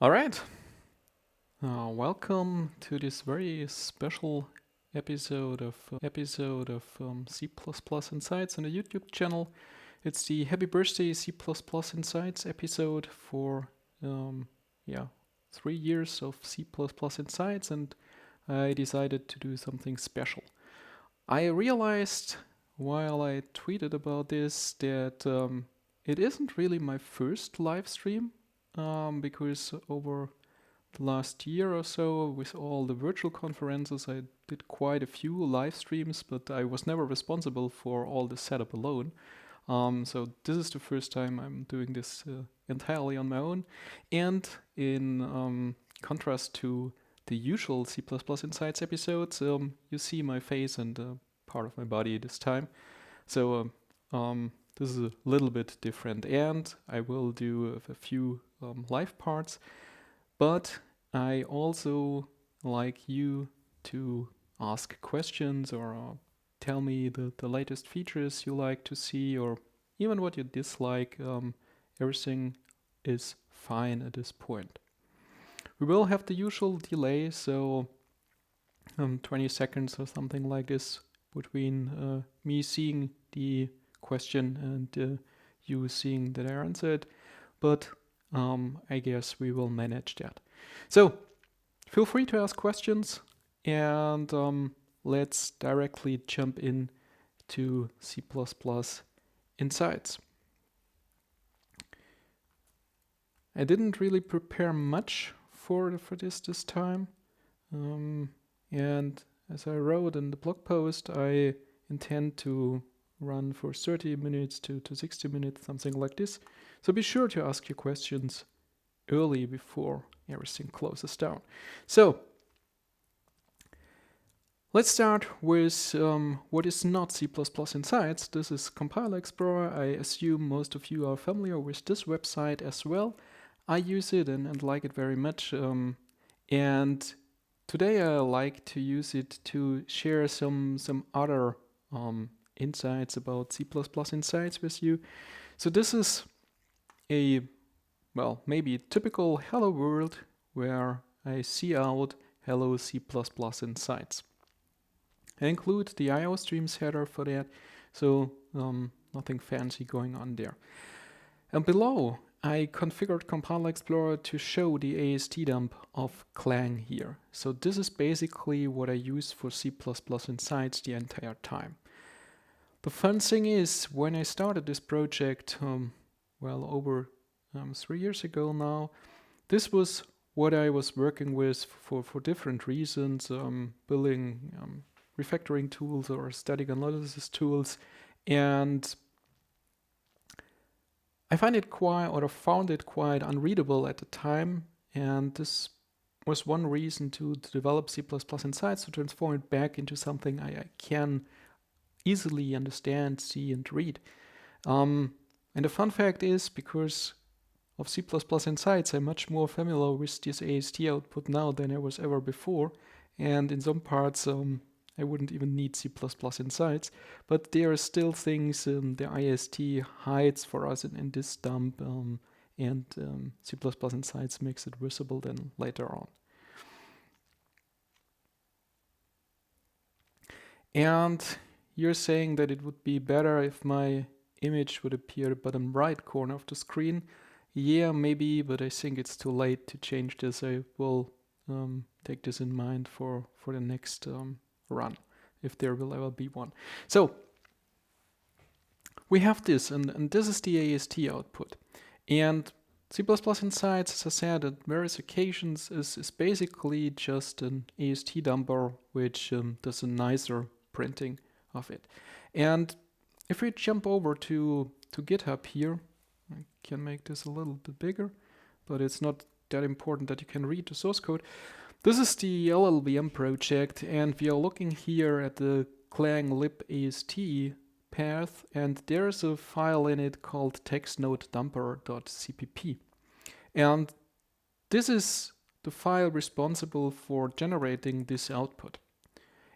All right. Welcome to this very special episode of C++ Insights on the YouTube channel. It's the Happy Birthday C++ Insights episode for yeah 3 years of C++ Insights, and I decided to do something special. I realized while I tweeted about this that it isn't really my first live stream because over the last year or so, with all the virtual conferences, I did quite a few live streams, but I was never responsible for all the setup alone. So this is the first time I'm doing this entirely on my own. And in contrast to the usual C++ Insights episodes, you see my face and part of my body this time. So this is a little bit different, and I will do a few live parts. But I also like you to ask questions or tell me the latest features you like to see or even what you dislike. Everything is fine at this point. We will have the usual delay, so 20 seconds or something like this between me seeing the question and you seeing that I answered. But I guess we will manage that. So feel free to ask questions, and let's directly jump in to C++ Insights. I didn't really prepare much for this time, and as I wrote in the blog post, I intend to run for 30 minutes to 60 minutes, something like this. So be sure to ask your questions early before everything closes down. So let's start with what is not C++ Insights. This is Compiler Explorer. I assume most of you are familiar with this website as well. I use it and like it very much. And today I like to use it to share some other insights about C++ Insights with you. So this is a, well, maybe typical hello world where I see out hello C++ Insights. I include the IO streams header for that, so nothing fancy going on there. And below, I configured Compiler Explorer to show the AST dump of Clang here. So this is basically what I use for C++ Insights the entire time. The fun thing is, when I started this project, well, over 3 years ago now, this was what I was working with for different reasons, building refactoring tools or static analysis tools, and I found it quite unreadable at the time, and this was one reason to develop C++ Insights, to transform it back into something I can easily understand, see, and read. And the fun fact is, because of C++ Insights, I'm much more familiar with this AST output now than I was ever before, and in some parts I wouldn't even need C++ Insights, but there are still things the IST hides for us in this dump, and C++ Insights makes it visible then later on. And you're saying that it would be better if my image would appear at the bottom right corner of the screen. Yeah, maybe, but I think it's too late to change this. I will take this in mind for the next run, if there will ever be one. So we have this, and this is the AST output. And C++ Insights, as I said, at various occasions is basically just an AST dumper, which does a nicer printing of it. And if we jump over to GitHub here, I can make this a little bit bigger, but it's not that important that you can read the source code. This is the LLVM project, and we are looking here at the Clang libast path, and there's a file in it called textnodedumper.cpp. And this is the file responsible for generating this output.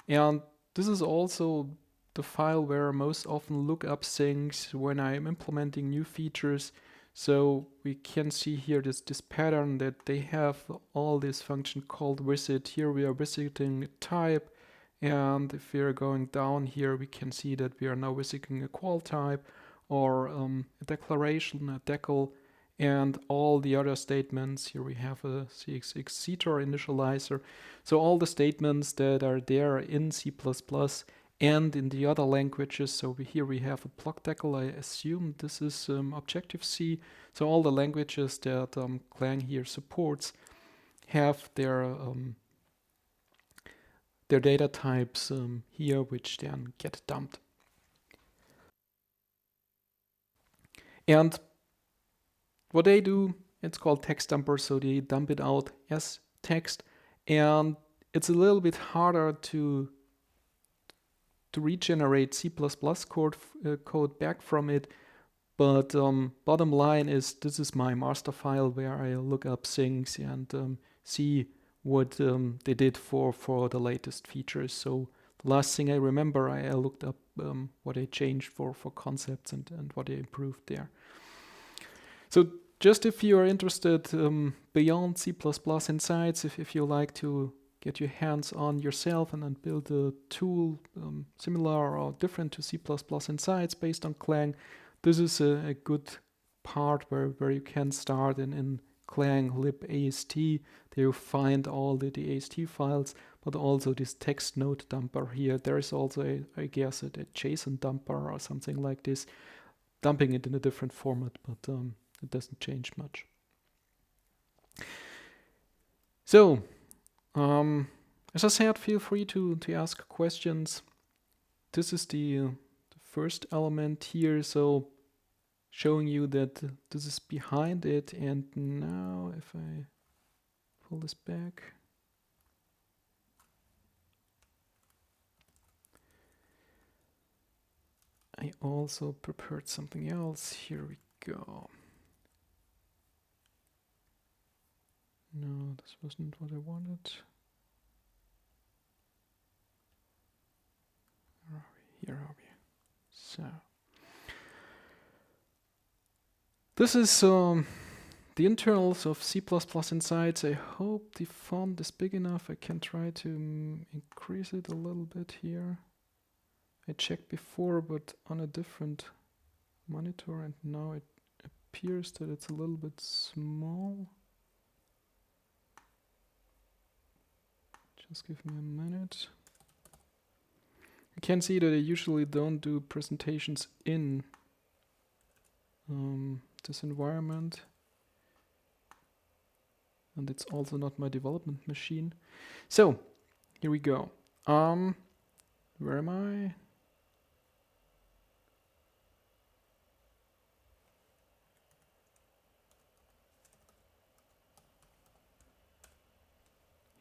And this is also the file where I most often look up things when I'm implementing new features. So we can see here this pattern that they have all this function called visit. Here we are visiting a type, and if we are going down here, we can see that we are now visiting a qual type or a declaration, a decal, and all the other statements. Here we have a cxxcetor initializer. So all the statements that are there in C++ and in the other languages. So here we have a block decal. I assume this is Objective-C. So all the languages that Clang here supports have their data types here, which then get dumped. And what they do, it's called text dumper, so they dump it out as text, and it's a little bit harder to regenerate C++ code back from it, but bottom line is this is my master file where I look up things and see what they did for the latest features. So the last thing I remember, I looked up what they changed for concepts and what they improved there. So just if you are interested beyond C++ Insights, if you like to get your hands on yourself and then build a tool similar or different to C++ Insights based on Clang, this is a good part where you can start in Clang libast. There you find all the AST files, but also this text node dumper here. There is also, I guess, a JSON dumper or something like this, dumping it in a different format, but it doesn't change much. So, as I said, feel free to ask questions. This is the first element here, so showing you that this is behind it. And now if I pull this back, I also prepared something else. Here we go. No, this wasn't what I wanted. Where are we? Here are we. So this is the internals of C++ Insights. I hope the font is big enough. I can try to increase it a little bit here. I checked before, but on a different monitor, and now it appears that it's a little bit small. Just give me a minute. You can see that I usually don't do presentations in this environment. And it's also not my development machine. So, here we go. Where am I?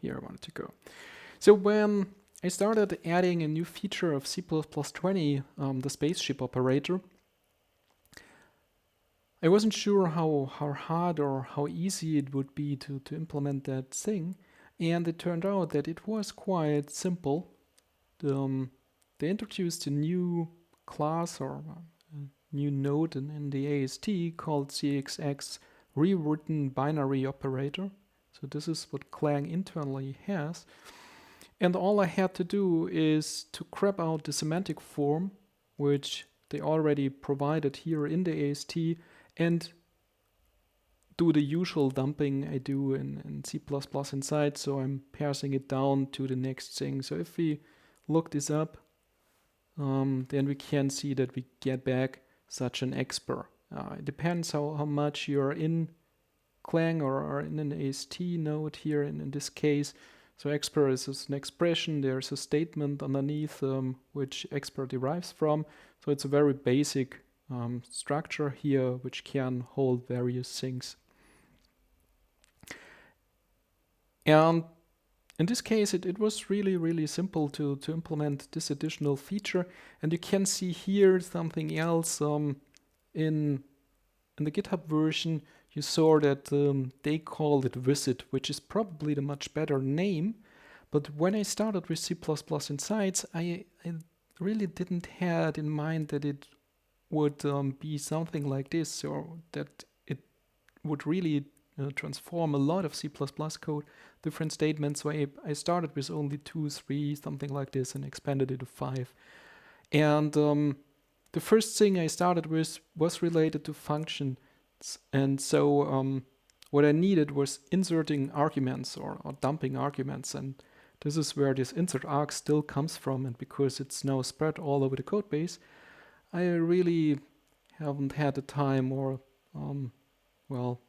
Here I wanted to go. So when I started adding a new feature of C++20, the spaceship operator, I wasn't sure how hard or how easy it would be to implement that thing, and it turned out that it was quite simple. They introduced a new class or a new node in the AST called cxx rewritten binary operator. So this is what Clang internally has. And all I had to do is to grab out the semantic form, which they already provided here in the AST, and do the usual dumping I do in C++ inside. So I'm passing it down to the next thing. So if we look this up, then we can see that we get back such an expr. It depends how much you're in Clang or in an AST node here in this case. So expr is an expression, there's a statement underneath which expr derives from. So it's a very basic structure here which can hold various things. And in this case it was really simple to implement this additional feature. And you can see here something else in the GitHub version. You saw that they called it visit, which is probably the much better name. But when I started with C++ Insights, I really didn't have in mind that it would be something like this, or that would really transform a lot of C++ code, different statements. So I started with only 2, 3, something like this, and expanded it to 5. And the first thing I started with was related to functions. And so what I needed was inserting arguments or dumping arguments. And this is where this insert arg still comes from. And because it's now spread all over the code base, I really haven't had the time, or well,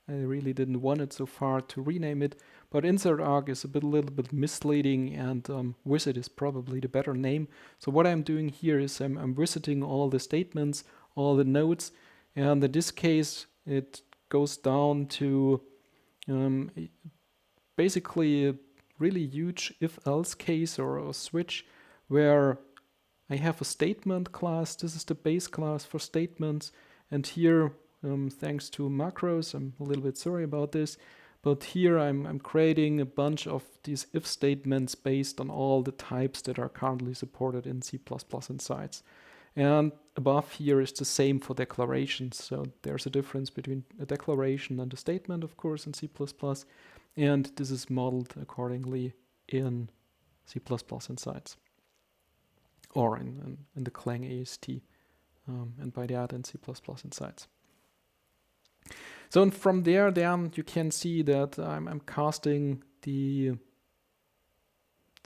I really didn't want it so far to rename it. But insert arg is a little bit misleading, and visit is probably the better name. So what I'm doing here is I'm visiting all the statements, all the nodes, and in this case it goes down to basically a really huge if-else case or a switch where I have a statement class. This is the base class for statements, and here thanks to macros, I'm a little bit sorry about this, but here I'm creating a bunch of these if statements based on all the types that are currently supported in C++ Insights. And above here is the same for declarations. So there's a difference between a declaration and a statement, of course, in C++, and this is modeled accordingly in C++ Insights, or in the Clang AST, and by that in C++ Insights. So and from there, then you can see that I'm casting the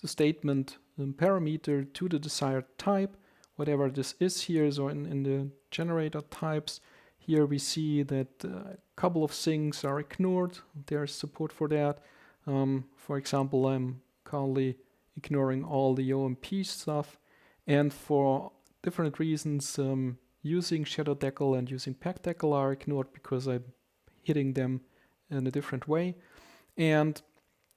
statement parameter to the desired type, whatever this is here. So in the generator types, here we see that a couple of things are ignored. There's support for that. For example, I'm currently ignoring all the OMP stuff, and for different reasons, using shadow decal and using pack decal are ignored because I'm hitting them in a different way. And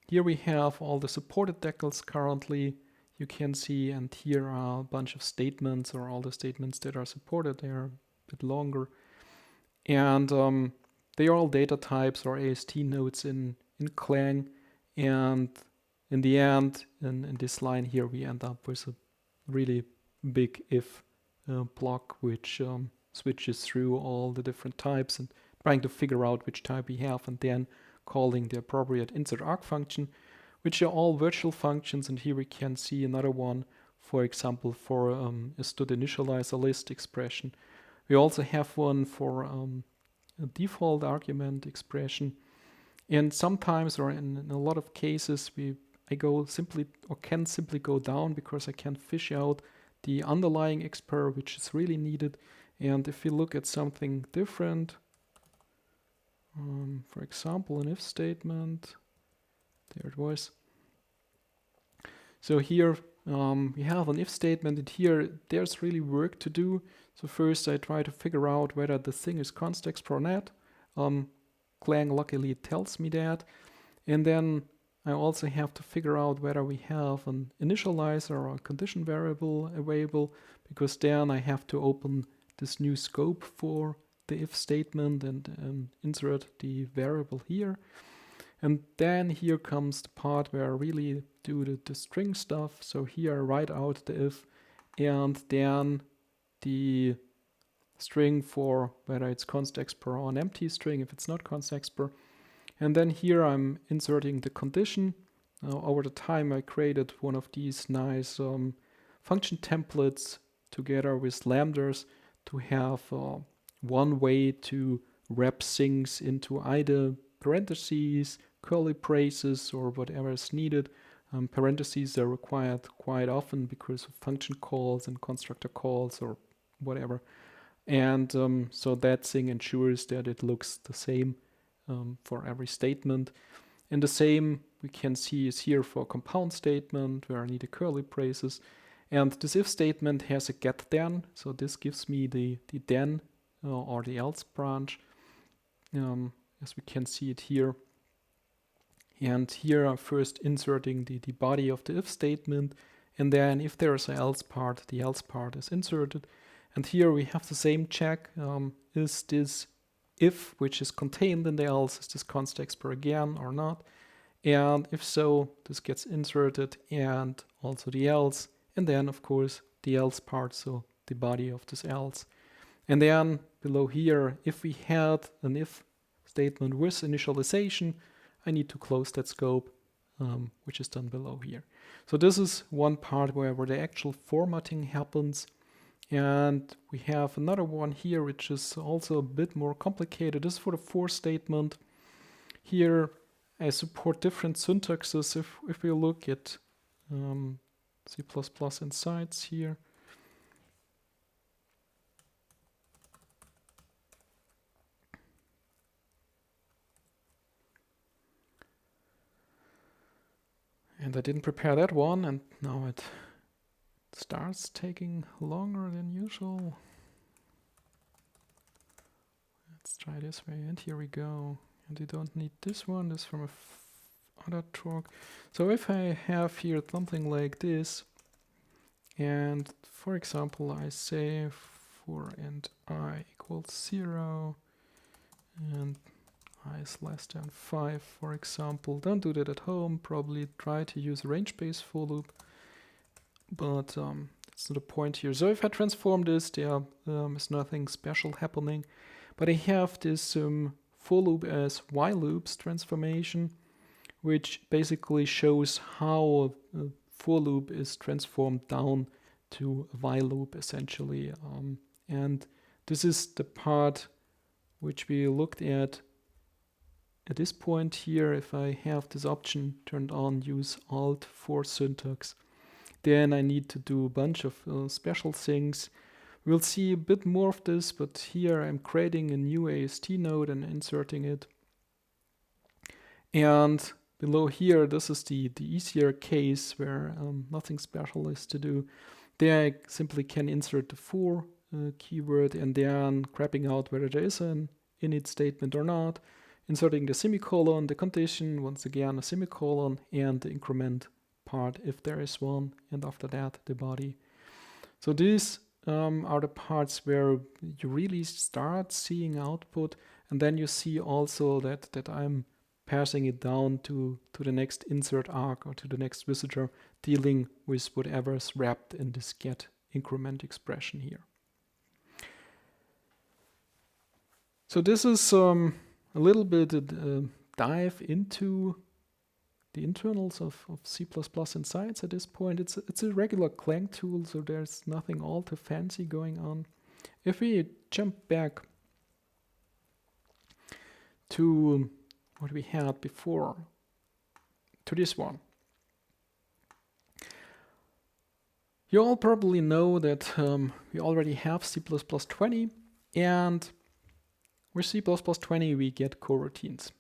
here we have all the supported decals currently, you can see, and here are a bunch of statements, or all the statements that are supported. They are a bit longer. And they are all data types or AST nodes in Clang. And in the end, in this line here, we end up with a really big if block, which switches through all the different types and trying to figure out which type we have, and then calling the appropriate insert arg function, which are all virtual functions. And here we can see another one, for example, for a std initializer list expression. We also have one for a default argument expression. And sometimes, or in a lot of cases, I can simply go down because I can fish out the underlying expr, which is really needed. And if we look at something different, for example, an if statement, there it was. So here we have an if statement, and here there's really work to do. So first I try to figure out whether the thing is constexpr or not. Clang luckily tells me that. And then I also have to figure out whether we have an initializer or a condition variable available, because then I have to open this new scope for the if statement and insert the variable here. And then here comes the part where I really do the string stuff. So here I write out the if, and then the string for whether it's constexpr or an empty string if it's not constexpr. And then here I'm inserting the condition. Over the time I created one of these nice function templates together with lambdas to have one way to wrap things into either parentheses, curly braces, or whatever is needed. Parentheses are required quite often because of function calls and constructor calls or whatever. And so that thing ensures that it looks the same for every statement. And the same we can see is here for a compound statement where I need a curly braces. And this if statement has a get then, so this gives me the then or the else branch, as we can see it here. And here I'm first inserting the body of the if statement, and then if there's an else part, the else part is inserted. And here we have the same check, is this if, which is contained in the else, is this constexpr again or not? And if so, this gets inserted, and also the else, and then of course the else part, so the body of this else. And then below here, if we had an if statement with initialization, I need to close that scope, which is done below here. So this is one part where the actual formatting happens. And we have another one here, which is also a bit more complicated. This is for the for statement. Here I support different syntaxes. If we look at C++ insights here, and I didn't prepare that one, and now it starts taking longer than usual. Let's try this way, and here we go. And you don't need this one, this from other talk. So if I have here something like this, and for example I say for and I equals 0 and I is less than 5, for example. Don't do that at home, probably try to use a range-based for loop, but that's not the point here. So if I transform this, there is nothing special happening, but I have this for loop as while loops transformation, which basically shows how a for loop is transformed down to a while loop essentially. And this is the part which we looked at this point here. If I have this option turned on, use Alt for syntax, then I need to do a bunch of special things. We'll see a bit more of this, but here I'm creating a new AST node and inserting it. And below here, this is the easier case where nothing special is to do. There I simply can insert the for keyword and then grabbing out whether there is an init statement or not, inserting the semicolon, the condition, once again a semicolon, and the increment part if there is one, and after that the body. So these are the parts where you really start seeing output, and then you see also that I'm passing it down to the next insert arc or to the next visitor, dealing with whatever is wrapped in this get increment expression here. So this is a little bit a dive into the internals of C++ insights at this point. It's a regular Clang tool, so there's nothing all too fancy going on. If we jump back to what we had before, to this one. You all probably know that we already have C++20, and with C++20 we get coroutines.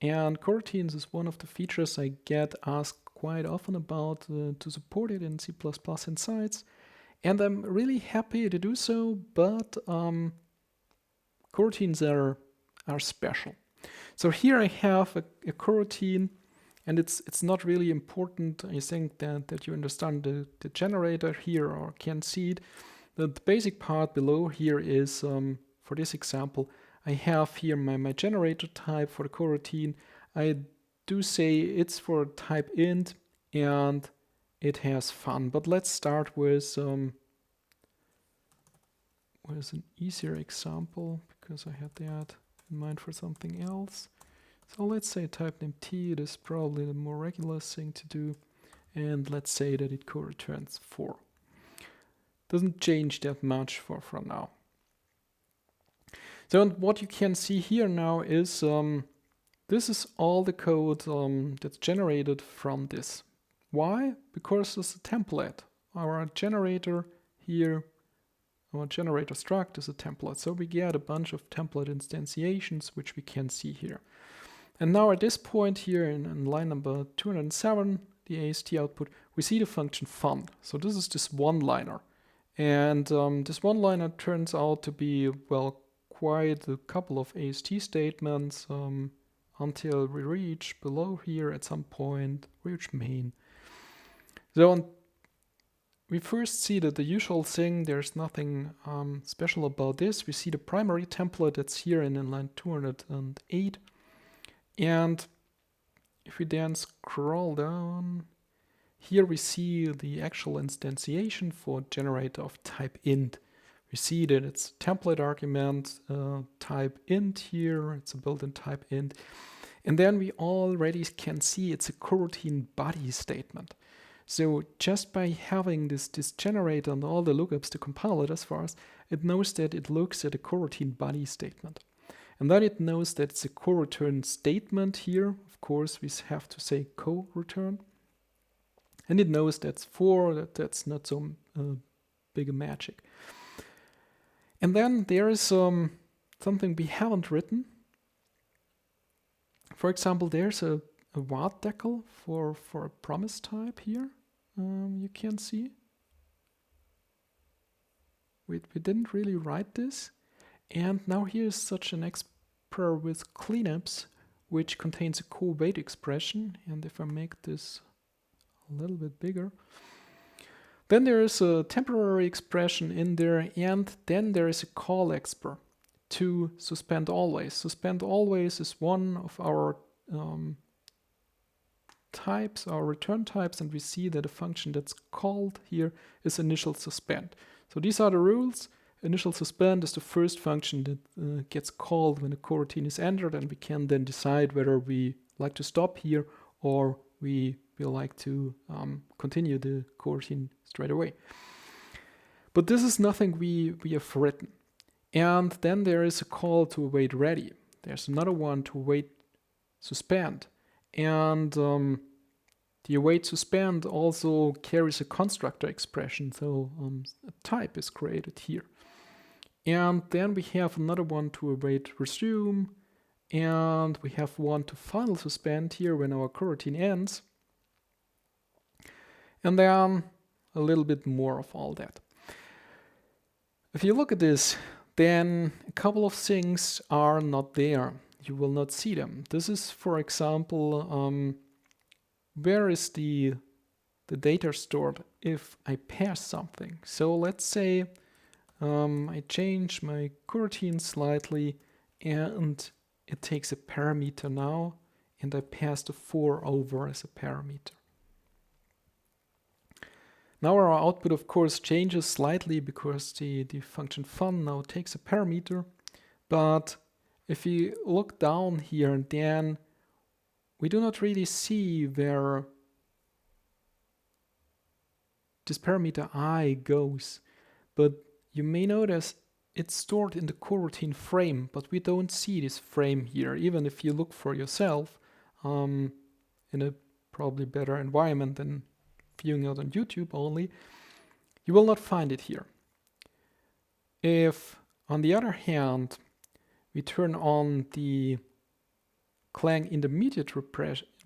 And coroutines is one of the features I get asked quite often about to support it in C++ insights. And I'm really happy to do so, but coroutines are special. So here I have a coroutine, and it's not really important, I think, that you understand the generator here or can see it. The basic part below here is, for this example, I have here my generator type for the coroutine. I do say it's for type int and it has fun. But let's start with an easier example, because I had that in mind for something else. So let's say type name t, it is probably the more regular thing to do. And let's say that it co-returns 4. Doesn't change that much for now. So what you can see here now is this is all the code that's generated from this. Why? Because it's a template. Our generator here, our generator struct is a template. So we get a bunch of template instantiations, which we can see here. And now at this point here in line number 207, the AST output, we see the function fun. So this is this one-liner. And this one-liner turns out to be, well, quite a couple of AST statements until we reach below here at some point, reach main. So we first see that the usual thing, there's nothing special about this. We see the primary template that's here in line 208. And if we then scroll down, here we see the actual instantiation for generator of type int. We see that it's template argument type int here. It's a built-in type int. And then we already can see it's a coroutine body statement. So just by having this generator and all the lookups to compile it as far as it knows that it looks at a coroutine body statement. And then it knows that it's a co-return statement here. Of course, we have to say co-return. And it knows that's 4, that's not so big a magic. And then there is something we haven't written. For example, there's a what decal for a promise type here. You can see. We didn't really write this. And now here's such an expr with cleanups, which contains a co-wait expression. And if I make this a little bit bigger, then there is a temporary expression in there, and then there is a call expr to suspend always. Suspend always is one of our types, our return types, and we see that a function that's called here is initial suspend. So these are the rules. Initial suspend is the first function that gets called when a coroutine is entered, and we can then decide whether we like to stop here or we like to continue the coroutine straight away. But this is nothing we have written. And then there is a call to await ready. There's another one to await suspend. And the await suspend also carries a constructor expression, so a type is created here. And then we have another one to await resume, and we have one to final suspend here when our coroutine ends. And then a little bit more of all that. If you look at this, then a couple of things are not there. You will not see them. This is, for example, where is the data stored if I pass something. So let's say I change my coroutine slightly and it takes a parameter now, and I pass the 4 over as a parameter. Now our output, of course, changes slightly because the function fun now takes a parameter. But if you look down here, then we do not really see where this parameter I goes. But you may notice it's stored in the coroutine frame, but we don't see this frame here. Even if you look for yourself in a probably better environment than viewing it on YouTube only, you will not find it here. If, on the other hand, we turn on the Clang intermediate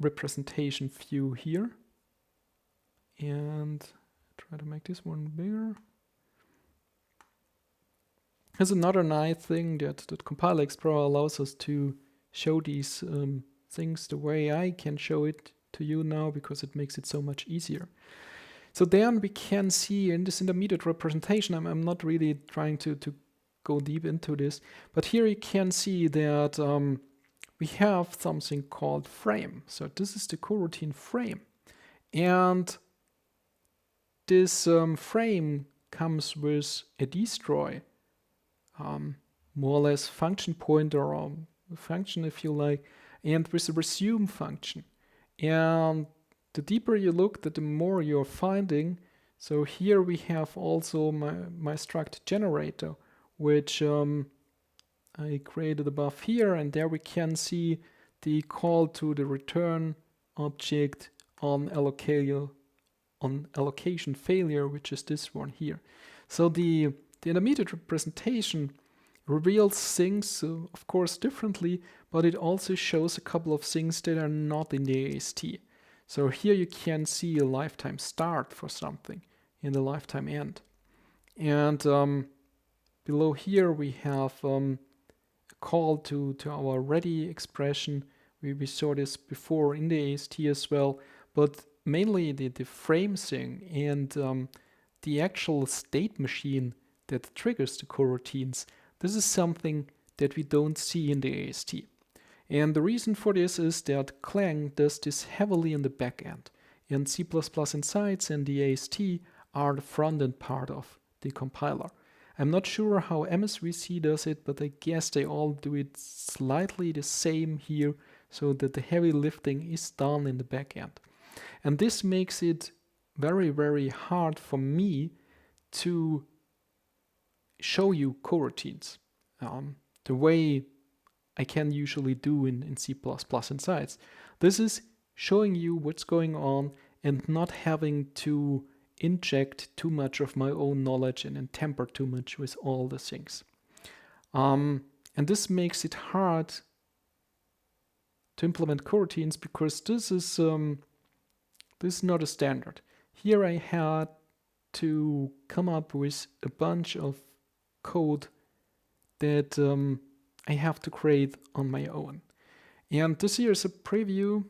representation view here, and try to make this one bigger. Here's another nice thing that compile-expr allows us to show these things the way I can show it to you now, because it makes it so much easier. So then we can see in this intermediate representation, I'm not really trying to go deep into this, but here you can see that we have something called frame. So this is the coroutine frame. And this frame comes with a destroy, more or less function pointer, or function if you like, and with a resume function. And the deeper you look, the more you're finding. So here we have also my struct generator, which I created above here, and there we can see the call to the return object on allocation failure, which is this one here. So the intermediate representation reveals things, of course, differently, but it also shows a couple of things that are not in the AST. So here you can see a lifetime start for something and a lifetime end. And below here we have a call to our ready expression. We saw this before in the AST as well, but mainly the frame thing and the actual state machine that triggers the coroutines. This is something that we don't see in the AST. And the reason for this is that Clang does this heavily in the back end. And C++ Insights and the AST are the front end part of the compiler. I'm not sure how MSVC does it, but I guess they all do it slightly the same here, so that the heavy lifting is done in the back end. And this makes it very, very hard for me to show you coroutines the way I can usually do in C++ insights. This is showing you what's going on and not having to inject too much of my own knowledge and tamper too much with all the things. And this makes it hard to implement coroutines because this is not a standard. Here I had to come up with a bunch of code that I have to create on my own. And this here is a preview.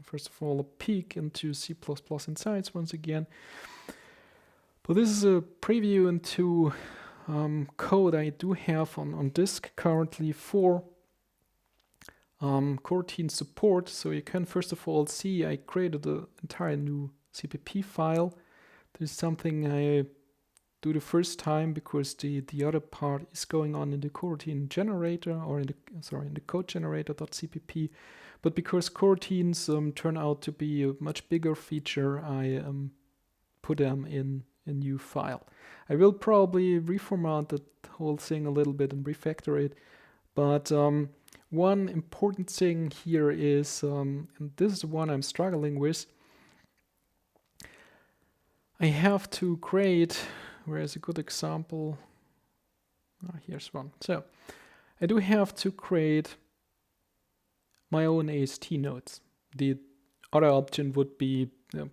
First of all, a peek into C++ Insights once again. But this is a preview into code I do have on disk currently for coroutine support. So you can first of all see I created an entire new CPP file. This is something I do the first time because the other part is going on in the coroutine generator or in the code generator.cpp. But because coroutines turn out to be a much bigger feature, I put them in a new file. I will probably reformat the whole thing a little bit and refactor it. But one important thing here is, and this is the one I'm struggling with, I have to create, where is a good example? Here's one. So I do have to create my own AST nodes. The other option would be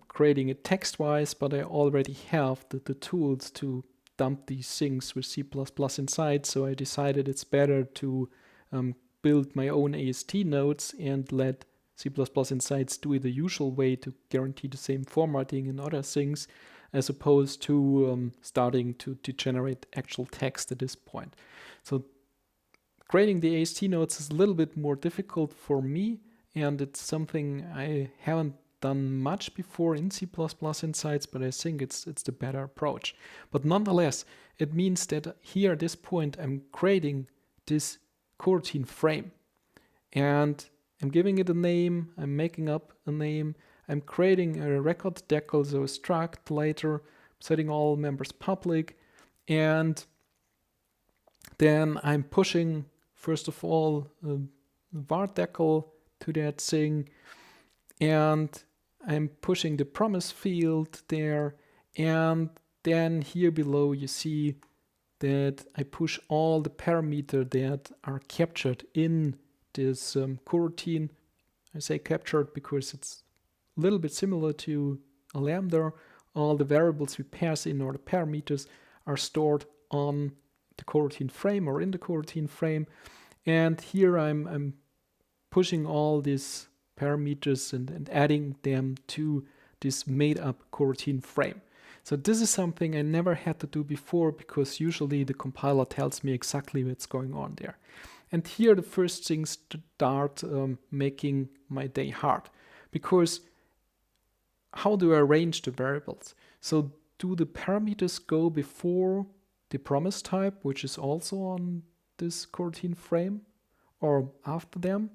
creating it text-wise, but I already have the tools to dump these things with C++ inside, so I decided it's better to build my own AST nodes and let C++ Insights do it the usual way to guarantee the same formatting and other things, as opposed to starting to generate actual text at this point. So creating the AST nodes is a little bit more difficult for me, and it's something I haven't done much before in C++ Insights, but I think it's the better approach. But nonetheless, it means that here at this point I'm creating this coroutine frame, and I'm giving it a name, I'm making up a name, I'm creating a record decal, so a struct later, setting all members public, and then I'm pushing, first of all, a var decal to that thing, and I'm pushing the promise field there, and then here below you see that I push all the parameters that are captured in this coroutine. I say captured because it's a little bit similar to a lambda. All the variables we pass in or the parameters are stored on the coroutine frame or in the coroutine frame. And here I'm pushing all these parameters and adding them to this made up coroutine frame. So this is something I never had to do before because usually the compiler tells me exactly what's going on there. And here the first things start making my day hard, because how do I arrange the variables? So do the parameters go before the promise type, which is also on this coroutine frame, or after them?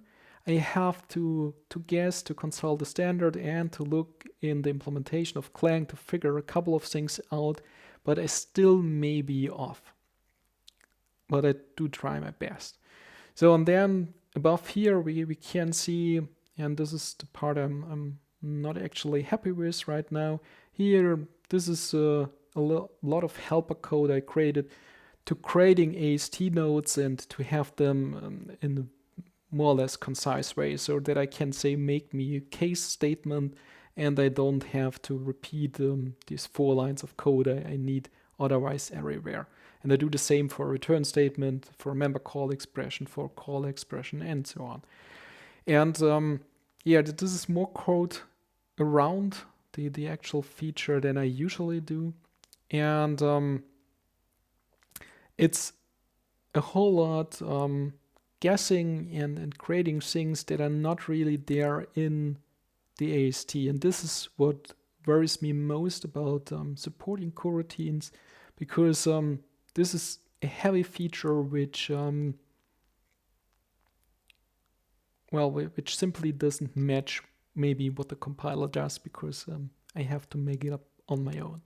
I have to guess, to consult the standard, and to look in the implementation of Clang to figure a couple of things out, but I still may be off. But I do try my best. So, and then above here we can see, and this is the part I'm not actually happy with right now. Here, this is a lot of helper code I created to creating AST nodes and to have them in a more or less concise way, so that I can say make me a case statement and I don't have to repeat these 4 lines of code I need otherwise everywhere. And I do the same for a return statement, for a member call expression, for a call expression, and so on. And yeah, this is more code around the actual feature than I usually do. And it's a whole lot guessing and creating things that are not really there in the AST. And this is what worries me most about supporting coroutines, because this is a heavy feature which which simply doesn't match maybe what the compiler does, because I have to make it up on my own.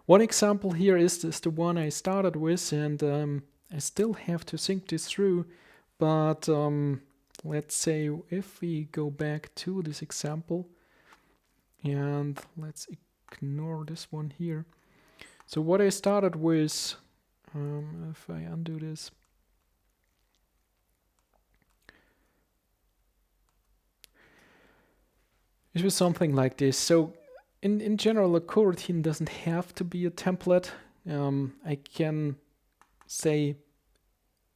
One example here is the one I started with, and I still have to think this through, but let's say if we go back to this example, and let's ignore this one here. So what I started with, if I undo this, it was something like this. So in general, a coroutine doesn't have to be a template. I can say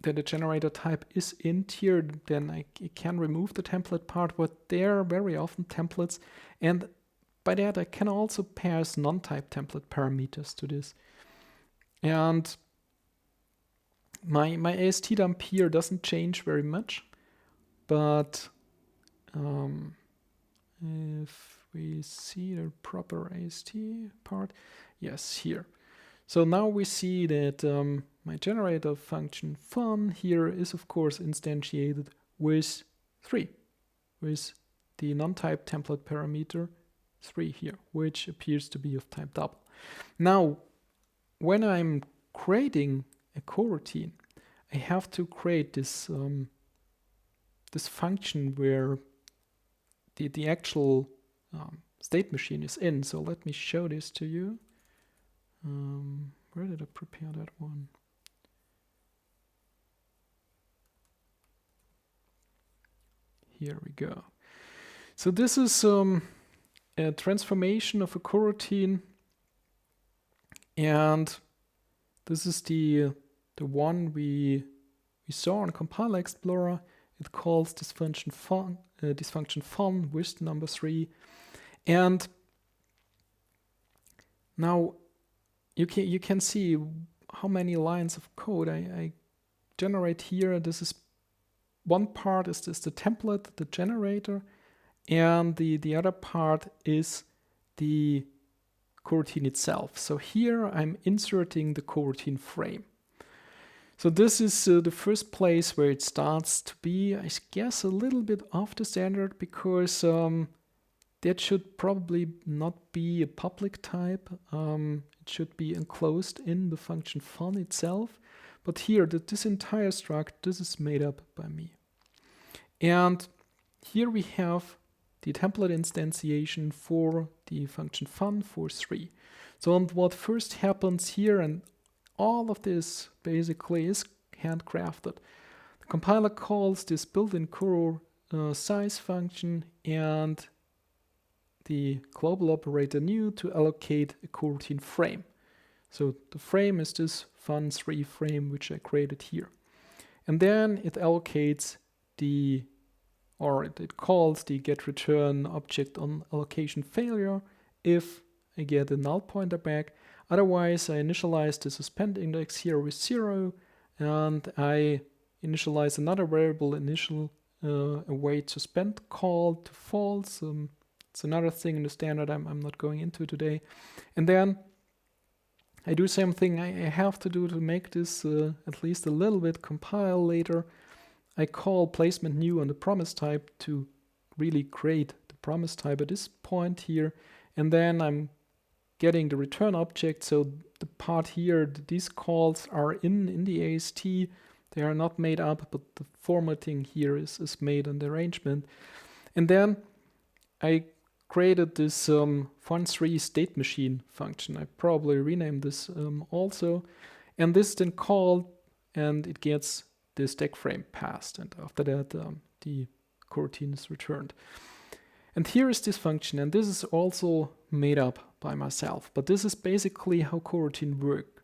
that a generator type is int here, then I can remove the template part, but they're very often templates. And by that, I can also pass non-type template parameters to this. And my AST dump here doesn't change very much, but if we see the proper AST part, yes, here. So now we see that my generator function fun here is of course instantiated with 3, with the non-type template parameter 3 here, which appears to be of type double. Now, when I'm creating a coroutine, I have to create this this function where the actual state machine is in. So let me show this to you. Where did I prepare that one? Here we go. So this is a transformation of a coroutine, and this is the one we saw on Compiler Explorer. It calls this function fun with number 3, and now you can see how many lines of code I generate here. This is one part is the template, the generator, and the other part is the coroutine itself. So here I'm inserting the coroutine frame. So this is the first place where it starts to be, I guess, a little bit off the standard, because that should probably not be a public type. It should be enclosed in the function fun itself. But here, this entire struct, this is made up by me. And here we have the template instantiation for the function fun for 3. So what first happens here, and all of this basically is handcrafted. The compiler calls this built-in coro size function and the global operator new to allocate a coroutine frame. So the frame is this fun3 frame which I created here. And then it allocates it calls the getReturn object on allocation failure if I get a null pointer back. Otherwise, I initialize the suspend index here with 0, and I initialize another variable initial await suspend call to false. It's another thing in the standard I'm not going into today. And then I do something I have to do to make this at least a little bit compile later. I call placement new on the promise type to really create the promise type at this point here. And then I'm getting the return object. So the part here, these calls are in the AST. They are not made up, but the formatting here is made on the arrangement. And then I created this fun3 state machine function. I probably renamed this also. And this is then called, and it gets the stack frame passed. And after that, the coroutine is returned. And here is this function, and this is also made up by myself. But this is basically how coroutine work.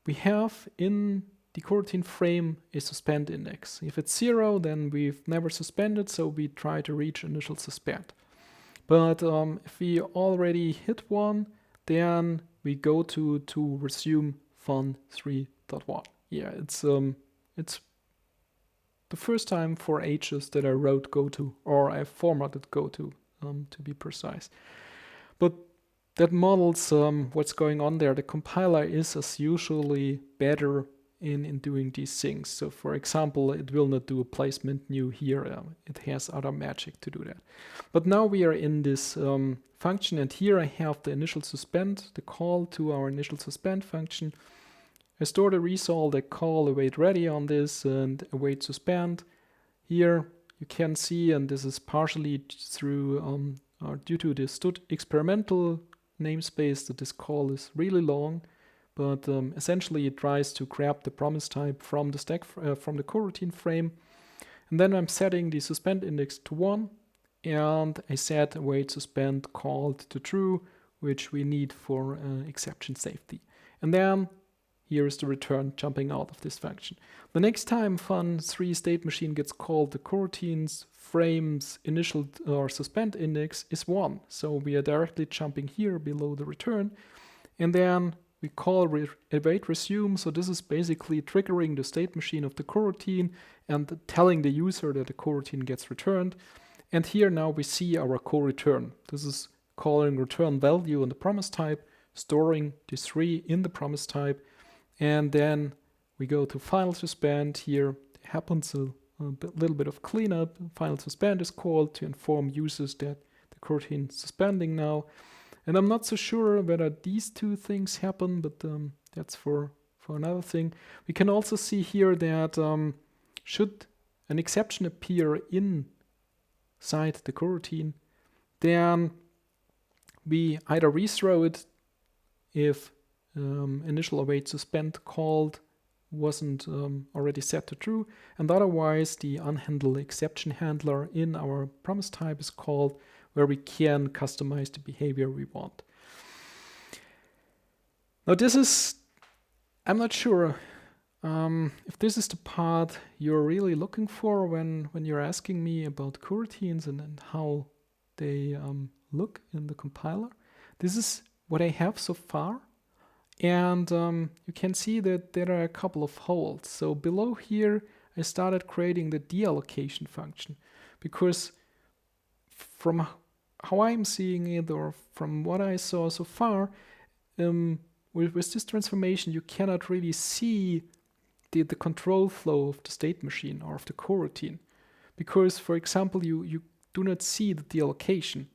We have in the coroutine frame a suspend index. If it's 0, then we've never suspended, so we try to reach initial suspend. But if we already hit 1, then we go to resume fun 3.1. Yeah, it's the first time for ages that I wrote goto, or I formatted goto to be precise. But that models what's going on there. The compiler is, as usually, better in doing these things. So for example, it will not do a placement new here. It has other magic to do that. But now we are in this function, and here I have the initial suspend, the call to our initial suspend function. I store the result, I call await ready on this and await suspend. Here you can see, and this is partially through due to the stud experimental namespace, that this call is really long, but essentially it tries to grab the promise type from the stack from the coroutine frame, and then I'm setting the suspend index to 1, and I set await suspend called to true, which we need for exception safety. And then here is the return jumping out of this function. The next time fun3 state machine gets called, the coroutines frame's initial or suspend index is 1. So we are directly jumping here below the return. And then we call await resume. So this is basically triggering the state machine of the coroutine and telling the user that the coroutine gets returned. And here now we see our co-return. This is calling return value in the promise type, storing the 3 in the promise type. And then we go to final suspend. Here happens a little bit of cleanup. Final suspend is called to inform users that the coroutine is suspending now. And I'm not so sure whether these two things happen, but that's for another thing. We can also see here that should an exception appear inside the coroutine, then we either rethrow it if initial await suspend called wasn't already set to true, and otherwise the unhandled exception handler in our promise type is called, where we can customize the behavior we want. Now this is, I'm not sure if this is the part you're really looking for when you're asking me about coroutines and how they look in the compiler. This is what I have so far. And you can see that there are a couple of holes. So below here, I started creating the deallocation function, because from how I'm seeing it, or from what I saw so far, with this transformation, you cannot really see the control flow of the state machine or of the coroutine. Because, for example, you do not see the deallocation.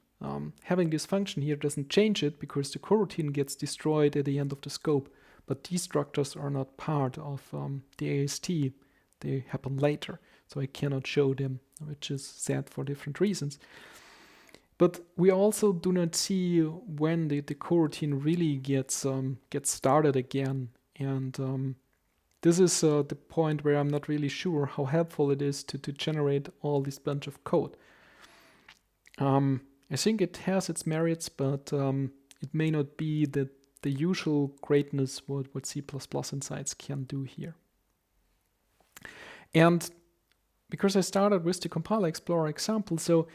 Having this function here doesn't change it, because the coroutine gets destroyed at the end of the scope. But destructors are not part of the AST. They happen later, so I cannot show them, which is sad for different reasons. But we also do not see when the coroutine really gets started again. And this is the point where I'm not really sure how helpful it is to generate all this bunch of code. I think it has its merits, but it may not be the usual greatness what C++ Insights can do here. And because I started with the compiler explorer example, so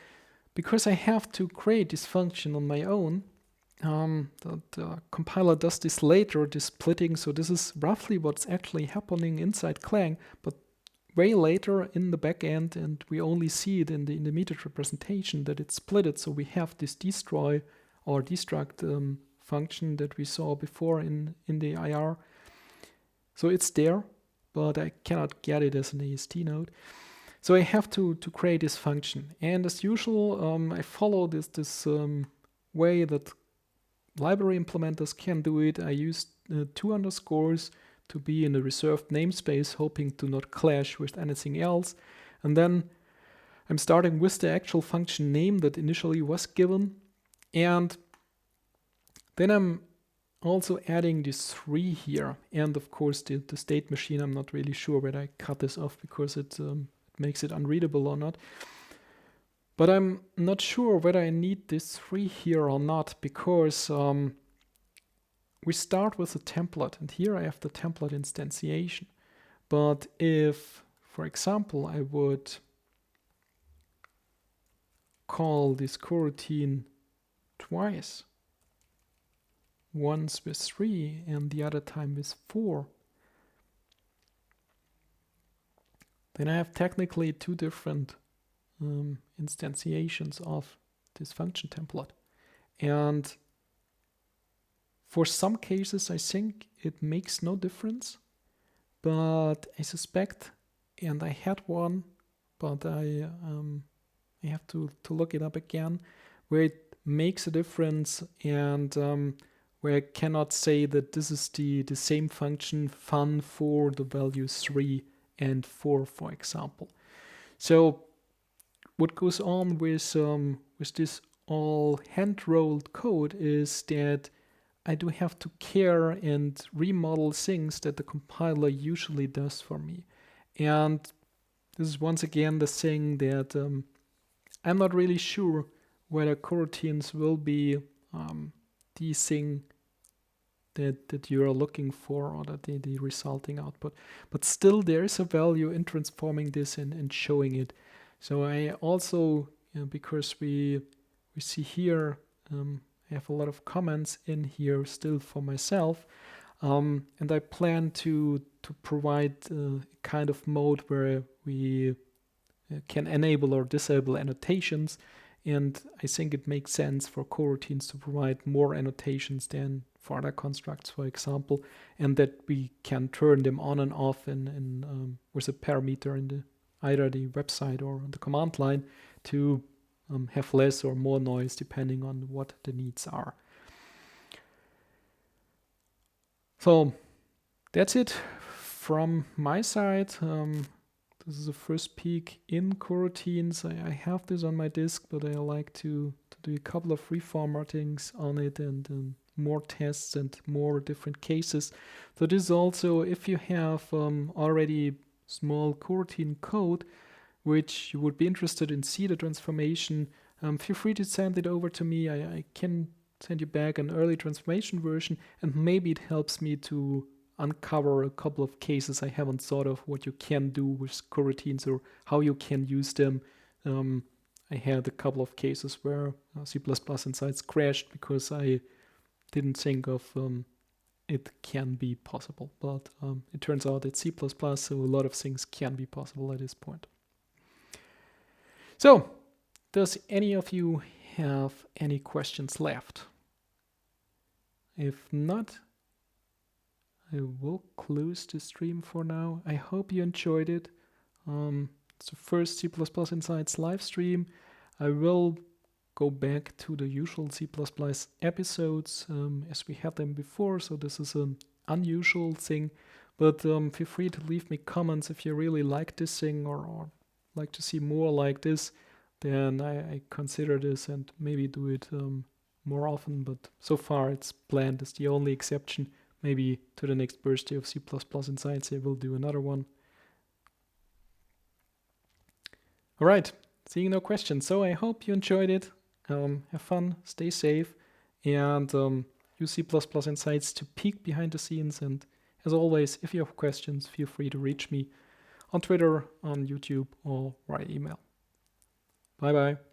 because I have to create this function on my own, the compiler does this later, this splitting. So this is roughly what's actually happening inside Clang, but way later in the backend, and we only see it in the intermediate representation that it's splitted. So we have this destroy or destruct function that we saw before in the IR. So it's there, but I cannot get it as an AST node. So I have to create this function. And as usual, I follow this way that library implementers can do it. I use 2 underscores to be in a reserved namespace, hoping to not clash with anything else. And then I'm starting with the actual function name that initially was given. And then I'm also adding this 3 here. And of course, the state machine, I'm not really sure whether I cut this off because it makes it unreadable or not. But I'm not sure whether I need this 3 here or not, because we start with a template, and here I have the template instantiation. But if, for example, I would call this coroutine twice, once with 3 and the other time with 4, then I have technically 2 different instantiations of this function template. And For some cases, I think it makes no difference, but I suspect, and I had one, but I have to look it up again, where it makes a difference and where I cannot say that this is the same function fun for the values 3 and 4, for example. So what goes on with this all hand-rolled code is that I do have to care and remodel things that the compiler usually does for me. And this is once again the thing that I'm not really sure whether coroutines will be the thing that you are looking for, or that the resulting output. But still there is a value in transforming this and showing it. So I also, because we see here, I have a lot of comments in here still for myself, and I plan to provide a kind of mode where we can enable or disable annotations, and I think it makes sense for coroutines to provide more annotations than for other constructs, for example, and that we can turn them on and off in with a parameter in either the website or the command line to have less or more noise depending on what the needs are. So that's it from my side. This is the first peek in coroutines. I have this on my disk, but I like to do a couple of reformatings on it and more tests and more different cases. So this is also, if you have already small coroutine code, which you would be interested in see the transformation, feel free to send it over to me. I can send you back an early transformation version, and maybe it helps me to uncover a couple of cases I haven't thought of, what you can do with coroutines or how you can use them. I had a couple of cases where C++ Insights crashed because I didn't think of it can be possible. But it turns out it's C++, so a lot of things can be possible at this point. So, does any of you have any questions left? If not, I will close the stream for now. I hope you enjoyed it. It's the first C++ Insights live stream. I will go back to the usual C++ episodes as we had them before, so this is an unusual thing. But feel free to leave me comments if you really like this thing or like to see more like this. Then I consider this and maybe do it more often. But so far it's planned as the only exception. Maybe to the next birthday of C++ Insights, I will do another one. All right, seeing no questions. So I hope you enjoyed it. Have fun, stay safe, and use C++ Insights to peek behind the scenes. And as always, if you have questions, feel free to reach me on Twitter, on YouTube, or via email. Bye-bye.